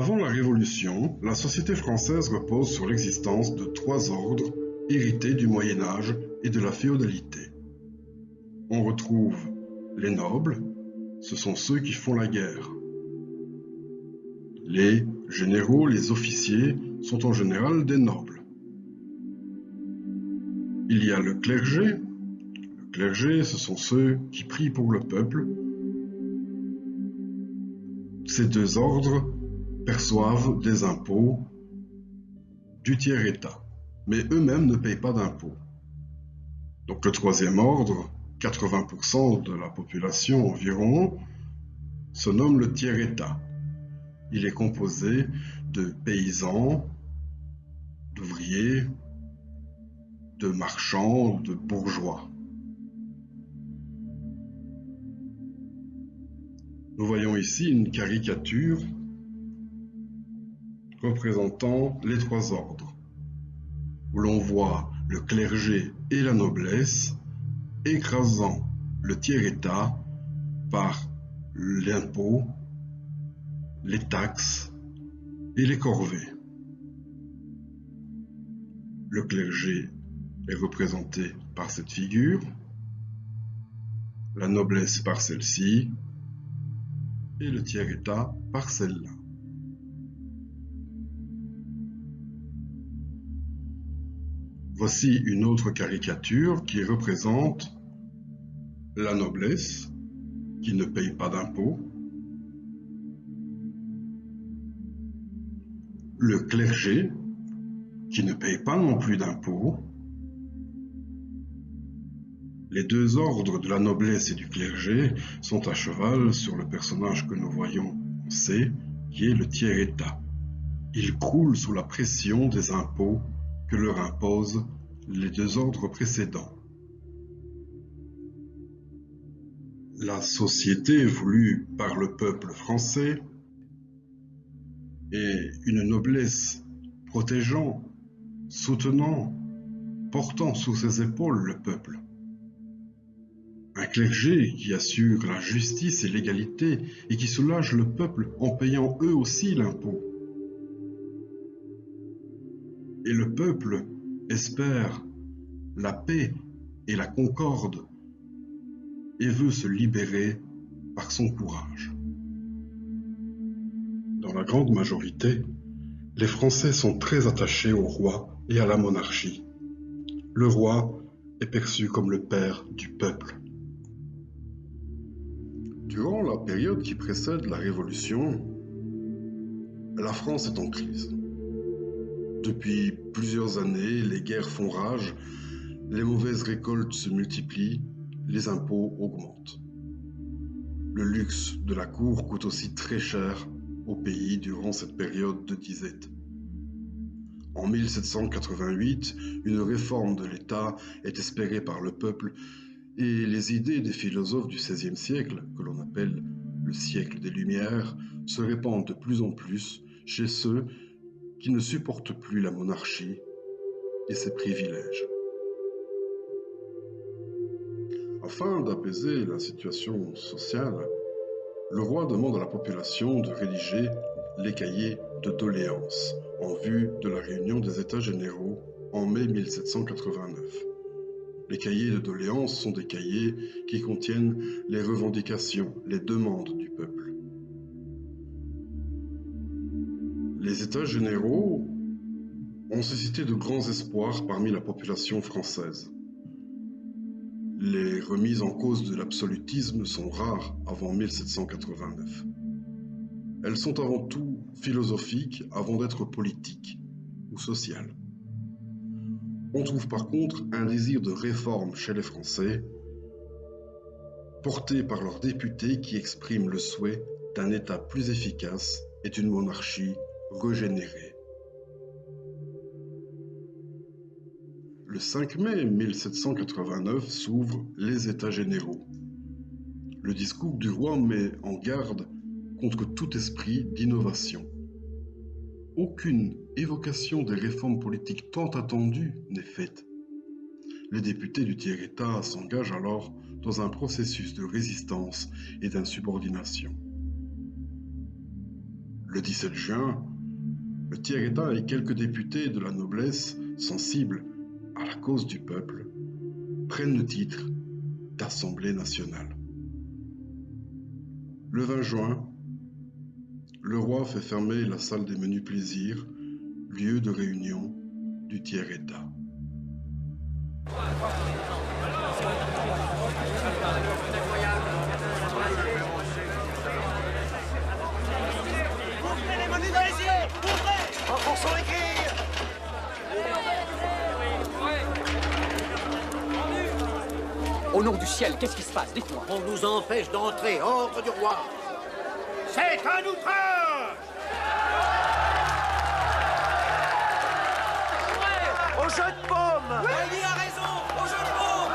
Avant la Révolution, la société française repose sur l'existence de trois ordres hérités du Moyen Âge et de la féodalité. On retrouve les nobles, ce sont ceux qui font la guerre. Les généraux, les officiers sont en général des nobles. Il y a le clergé. Le clergé, ce sont ceux qui prient pour le peuple. Ces deux ordres perçoivent des impôts du tiers-État, mais eux-mêmes ne payent pas d'impôts. Donc le troisième ordre, 80% de la population environ, se nomme le tiers-État. Il est composé de paysans, d'ouvriers, de marchands, de bourgeois. Nous voyons ici une caricature représentant les trois ordres, où l'on voit le clergé et la noblesse écrasant le tiers-État par l'impôt, les taxes et les corvées. Le clergé est représenté par cette figure, la noblesse par celle-ci et le tiers-État par celle-là. Voici une autre caricature qui représente la noblesse qui ne paye pas d'impôts, le clergé qui ne paye pas non plus d'impôts. Les deux ordres de la noblesse et du clergé sont à cheval sur le personnage que nous voyons en C, qui est le tiers-État. Il croule sous la pression des impôts que leur imposent les deux ordres précédents. La société voulue par le peuple français et une noblesse protégeant, soutenant, portant sous ses épaules le peuple. Un clergé qui assure la justice et l'égalité et qui soulage le peuple en payant eux aussi l'impôt. Et le peuple espère la paix et la concorde et veut se libérer par son courage. Dans la grande majorité, les Français sont très attachés au roi et à la monarchie. Le roi est perçu comme le père du peuple. Durant la période qui précède la Révolution, la France est en crise. Depuis plusieurs années, les guerres font rage, les mauvaises récoltes se multiplient, les impôts augmentent. Le luxe de la cour coûte aussi très cher au pays durant cette période de disette. En 1788, une réforme de l'État est espérée par le peuple Et les idées des philosophes du XVIe siècle, que l'on appelle le siècle des Lumières, se répandent de plus en plus chez ceux qui ne supportent plus la monarchie et ses privilèges. Afin d'apaiser la situation sociale, le roi demande à la population de rédiger les cahiers de doléances en vue de la réunion des États généraux en mai 1789. Les cahiers de doléances sont des cahiers qui contiennent les revendications, les demandes du peuple. Les États généraux ont suscité de grands espoirs parmi la population française. Les remises en cause de l'absolutisme sont rares avant 1789. Elles sont avant tout philosophiques avant d'être politiques ou sociales. On trouve par contre un désir de réforme chez les Français, porté par leurs députés qui expriment le souhait d'un État plus efficace et d'une monarchie régénérée. Le 5 mai 1789 s'ouvrent les États généraux. Le discours du roi met en garde contre tout esprit d'innovation. Aucune évocation des réformes politiques tant attendues n'est faite. Les députés du tiers-État s'engagent alors dans un processus de résistance et d'insubordination. Le 17 juin, le tiers-État et quelques députés de la noblesse, sensibles à la cause du peuple, prennent le titre d'Assemblée nationale. Le 20 juin, le roi fait fermer la salle des menus plaisirs, lieu de réunion du tiers-État. Ouvrez les menus dans les yeux! Ouvrez! Renforçons les grilles! Au nom du ciel, qu'est-ce qui se passe? Dites-moi. On nous empêche d'entrer, ordre du roi! C'est un outrage! Au jeu de paume! Bailly a raison! Au jeu de paume!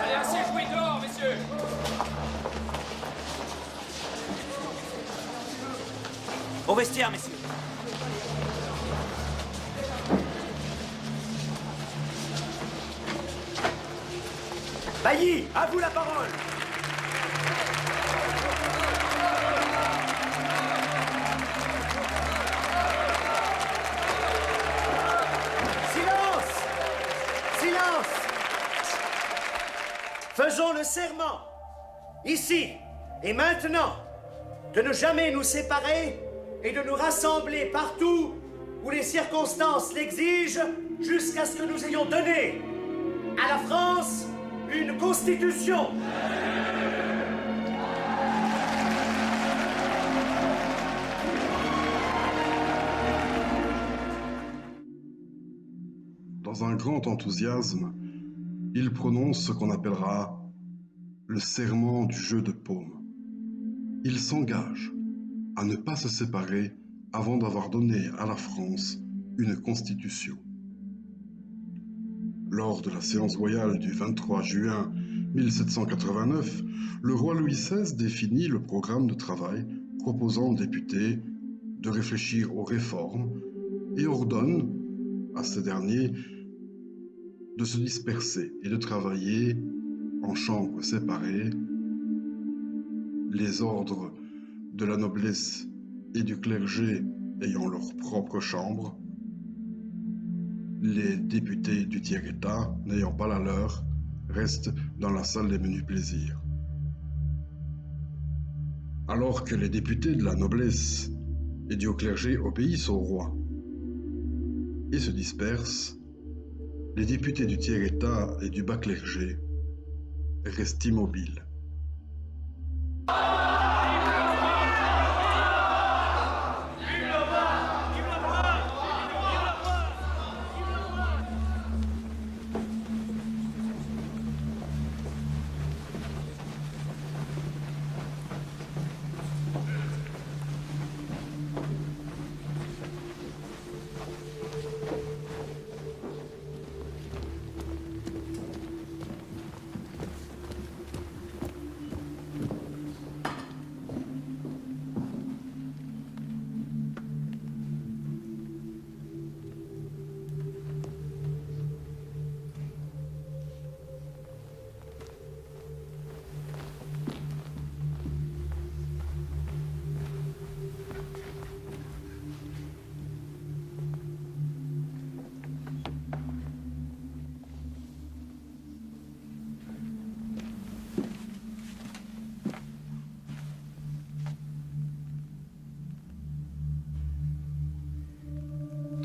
Allez, assez joué dehors, messieurs! Au vestiaire, messieurs. Bailly, à vous la parole! Silence! Silence! Faisons le serment, ici et maintenant, de ne jamais nous séparer et de nous rassembler partout où les circonstances l'exigent jusqu'à ce que nous ayons donné à la France une constitution. Dans un grand enthousiasme, il prononce ce qu'on appellera le serment du jeu de paume. Il s'engage à ne pas se séparer avant d'avoir donné à la France une constitution. Lors de la séance royale du 23 juin 1789, le roi Louis XVI définit le programme de travail proposant aux députés de réfléchir aux réformes et ordonne à ces derniers de se disperser et de travailler en chambres séparées, les ordres de la noblesse et du clergé ayant leur propre chambre, les députés du tiers-État, n'ayant pas la leur, restent dans la salle des menus plaisirs. Alors que les députés de la noblesse et du haut clergé obéissent au roi et se dispersent, les députés du tiers-État et du bas clergé restent immobiles.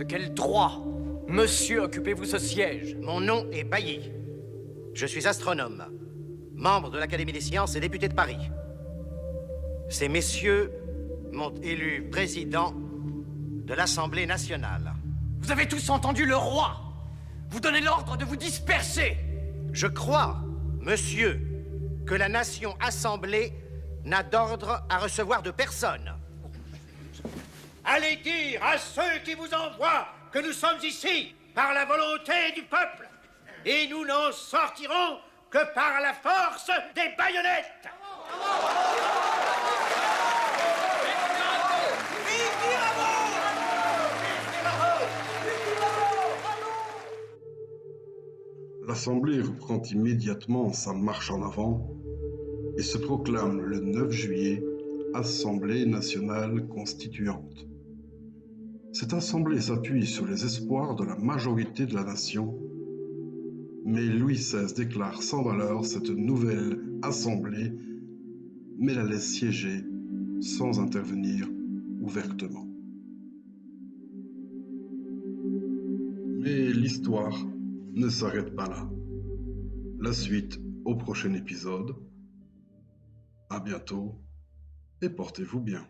De quel droit, monsieur, occupez-vous ce siège? Mon nom est Bailly. Je suis astronome, membre de l'Académie des sciences et député de Paris. Ces messieurs m'ont élu président de l'Assemblée nationale. Vous avez tous entendu le roi vous donner l'ordre de vous disperser. Je crois, monsieur, que la nation assemblée n'a d'ordre à recevoir de personne. Allez dire à ceux qui vous envoient que nous sommes ici par la volonté du peuple et nous n'en sortirons que par la force des baïonnettes. L'Assemblée reprend immédiatement sa marche en avant et se proclame le 9 juillet Assemblée nationale constituante. Cette assemblée s'appuie sur les espoirs de la majorité de la nation, mais Louis XVI déclare sans valeur cette nouvelle assemblée, mais la laisse siéger sans intervenir ouvertement. Mais l'histoire ne s'arrête pas là. La suite au prochain épisode. À bientôt et portez-vous bien.